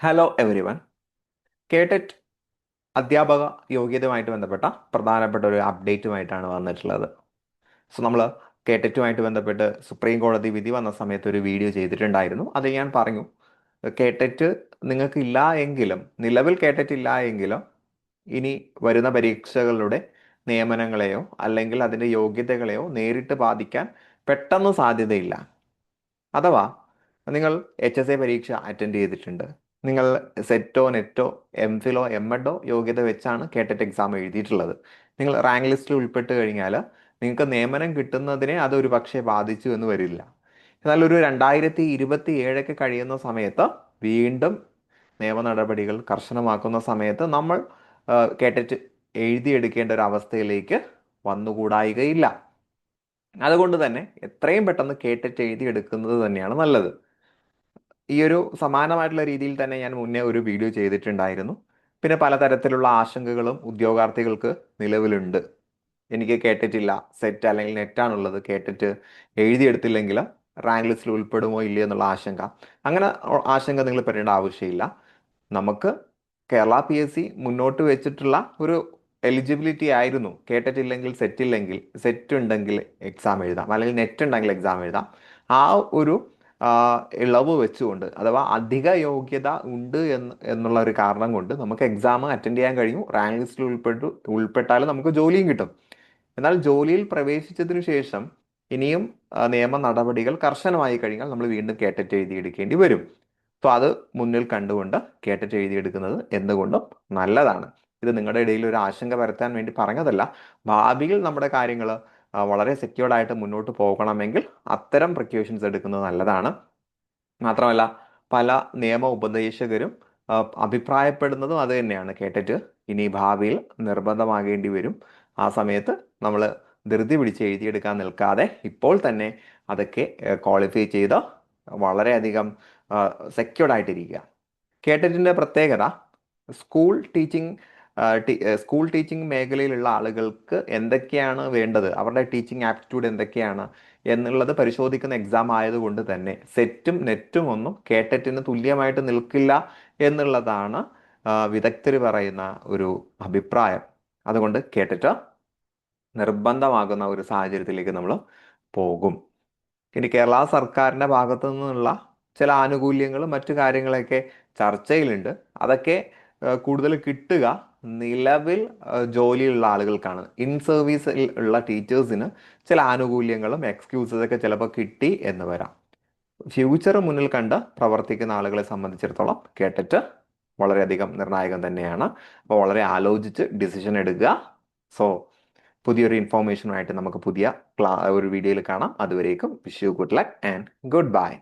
Hello every one. KTET അധ്യാപക യോഗ്യതയുമായിട്ട് ബന്ധപ്പെട്ട പ്രധാനപ്പെട്ട ഒരു അപ്ഡേറ്റുമായിട്ടാണ് വന്നിട്ടുള്ളത്. സോ നമ്മൾ കേടെറ്റുമായിട്ട് ബന്ധപ്പെട്ട് സുപ്രീം കോടതി വിധി വന്ന സമയത്ത് ഒരു വീഡിയോ ചെയ്തിട്ടുണ്ടായിരുന്നു. അത് ഞാൻ പറഞ്ഞു, കേടെറ്റ് നിങ്ങൾക്ക് ഇല്ല എങ്കിലും, നിലവിൽ കേടെറ്റ് ഇല്ല എങ്കിലും ഇനി വരുന്ന പരീക്ഷകളുടെ നിയമനങ്ങളെയോ അല്ലെങ്കിൽ അതിൻ്റെ യോഗ്യതകളെയോ നേരിട്ട് ബാധിക്കാൻ പെട്ടെന്ന് സാധ്യതയില്ല. അഥവാ നിങ്ങൾ HSA പരീക്ഷ അറ്റൻഡ് ചെയ്തിട്ടുണ്ട്, നിങ്ങൾ സെറ്റോ നെറ്റോ MPhilോ MEdോ യോഗ്യത വെച്ചാണ് കേട്ടറ്റ് എക്സാം എഴുതിയിട്ടുള്ളത്. നിങ്ങൾ റാങ്ക് ലിസ്റ്റിൽ ഉൾപ്പെട്ട് കഴിഞ്ഞാൽ നിങ്ങൾക്ക് നിയമനം കിട്ടുന്നതിനെ അതൊരു പക്ഷേ ബാധിച്ചു എന്ന് വരില്ല. എന്നാൽ ഒരു 2027 കഴിയുന്ന സമയത്ത് വീണ്ടും നിയമ നടപടികൾ കർശനമാക്കുന്ന സമയത്ത് നമ്മൾ കേട്ടറ്റ് എഴുതിയെടുക്കേണ്ട ഒരു അവസ്ഥയിലേക്ക് വന്നുകൂടായികയില്ല. അതുകൊണ്ട് തന്നെ എത്രയും പെട്ടെന്ന് കേട്ടറ്റ് എഴുതിയെടുക്കുന്നത് തന്നെയാണ് നല്ലത്. ഈ ഒരു സമാനമായിട്ടുള്ള രീതിയിൽ തന്നെ ഞാൻ മുന്നേ ഒരു വീഡിയോ ചെയ്തിട്ടുണ്ടായിരുന്നു. പിന്നെ പലതരത്തിലുള്ള ആശങ്കകളും ഉദ്യോഗാർത്ഥികൾക്ക് നിലവിലുണ്ട്. എനിക്ക് കേട്ടിട്ടില്ല, സെറ്റ് അല്ലെങ്കിൽ നെറ്റാണുള്ളത്, കേട്ടിട്ട് എഴുതിയെടുത്തില്ലെങ്കിൽ റാങ്ക് ലിസ്റ്റിൽ ഉൾപ്പെടുമോ ഇല്ലയോ എന്നുള്ള ആശങ്ക. അങ്ങനെ ആശങ്ക നിങ്ങൾ പെടേണ്ട ആവശ്യമില്ല. നമുക്ക് കേരള PSC മുന്നോട്ട് വെച്ചിട്ടുള്ള ഒരു എലിജിബിലിറ്റി ആയിരുന്നു, കേട്ടിട്ട് ഇല്ലെങ്കിൽ സെറ്റ് ഇല്ലെങ്കിൽ, സെറ്റ് ഉണ്ടെങ്കിൽ എക്സാം എഴുതാം അല്ലെങ്കിൽ നെറ്റ് ഉണ്ടെങ്കിൽ എക്സാം എഴുതാം. ആ ഒരു ഇളവ് വെച്ചുകൊണ്ട്, അഥവാ അധിക യോഗ്യത ഉണ്ട് എന്നുള്ള ഒരു കാരണം കൊണ്ട് നമുക്ക് എക്സാം അറ്റൻഡ് ചെയ്യാൻ കഴിഞ്ഞു. റാങ്ക് ലിസ്റ്റിൽ ഉൾപ്പെട്ടാൽ നമുക്ക് ജോലിയും കിട്ടും. എന്നാൽ ജോലിയിൽ പ്രവേശിച്ചതിനു ശേഷം ഇനിയും നിയമ നടപടികൾ കർശനമായി കഴിഞ്ഞാൽ നമ്മൾ വീണ്ടും കേട്ടറ്റ് എഴുതിയെടുക്കേണ്ടി വരും. സോ അത് മുന്നിൽ കണ്ടുകൊണ്ട് കേട്ടറ്റ് എഴുതിയെടുക്കുന്നത് എന്തുകൊണ്ടും നല്ലതാണ്. ഇത് നിങ്ങളുടെ ഇടയിൽ ഒരു ആശങ്ക പരത്താൻ വേണ്ടി പറഞ്ഞതല്ല. ഭാവിയിൽ നമ്മുടെ കാര്യങ്ങൾ വളരെ സെക്യൂർഡ് ആയിട്ട് മുന്നോട്ട് പോകണമെങ്കിൽ അത്തരം പ്രിക്കോഷൻസ് എടുക്കുന്നത് നല്ലതാണ്. മാത്രമല്ല, പല നിയമ ഉപദേശകരും അഭിപ്രായപ്പെടുന്നതും അത് തന്നെയാണ്. കേട്ടിട്ട് ഇനി ഭാവിയിൽ നിർബന്ധമാകേണ്ടി വരും. ആ സമയത്ത് നമ്മൾ ധൃതി പിടിച്ച് എഴുതിയെടുക്കാൻ നിൽക്കാതെ ഇപ്പോൾ തന്നെ അതൊക്കെ ക്വാളിഫൈ ചെയ്ത് വളരെയധികം സെക്യൂർഡ് ആയിട്ടിരിക്കുക. കേട്ടറ്റിൻ്റെ പ്രത്യേകത, സ്കൂൾ ടീച്ചിങ് സ്കൂൾ ടീച്ചിങ് മേഖലയിലുള്ള ആളുകൾക്ക് എന്തൊക്കെയാണ് വേണ്ടത്, അവരുടെ ടീച്ചിങ് ആപ്റ്റിറ്റ്യൂഡ് എന്തൊക്കെയാണ് എന്നുള്ളത് പരിശോധിക്കുന്ന എക്സാം ആയതുകൊണ്ട് തന്നെ സെറ്റും നെറ്റും ഒന്നും കേട്ടറ്റിന് തുല്യമായിട്ട് നിൽക്കില്ല എന്നുള്ളതാണ് വിദഗ്ധർ പറയുന്ന ഒരു അഭിപ്രായം. അതുകൊണ്ട് കേട്ടറ്റ് നിർബന്ധമാകുന്ന ഒരു സാഹചര്യത്തിലേക്ക് നമ്മൾ പോകും. ഇനി കേരള സർക്കാരിൻ്റെ ഭാഗത്തു നിന്നുള്ള ചില ആനുകൂല്യങ്ങളും മറ്റു കാര്യങ്ങളൊക്കെ ചർച്ചയിലുണ്ട്. അതൊക്കെ കൂടുതൽ കിട്ടുക നിലവിൽ ജോലിയുള്ള ആളുകൾക്കാണ്. ഇൻ സർവീസിൽ ഉള്ള ടീച്ചേഴ്സിന് ചില ആനുകൂല്യങ്ങളും എക്സ്ക്യൂസസ് ഒക്കെ ചിലപ്പോൾ കിട്ടി എന്ന് വരാം. ഫ്യൂച്ചർ മുന്നിൽ കണ്ട് പ്രവർത്തിക്കുന്ന ആളുകളെ സംബന്ധിച്ചിടത്തോളം കേട്ടിട്ട് വളരെയധികം നിർണായകം തന്നെയാണ്. അപ്പോൾ വളരെ ആലോചിച്ച് ഡിസിഷൻ എടുക്കുക. സോ പുതിയൊരു ഇൻഫോർമേഷനുമായിട്ട് നമുക്ക് പുതിയ ഒരു വീഡിയോയിൽ കാണാം. അതുവരേക്കും wish you good luck and good bye.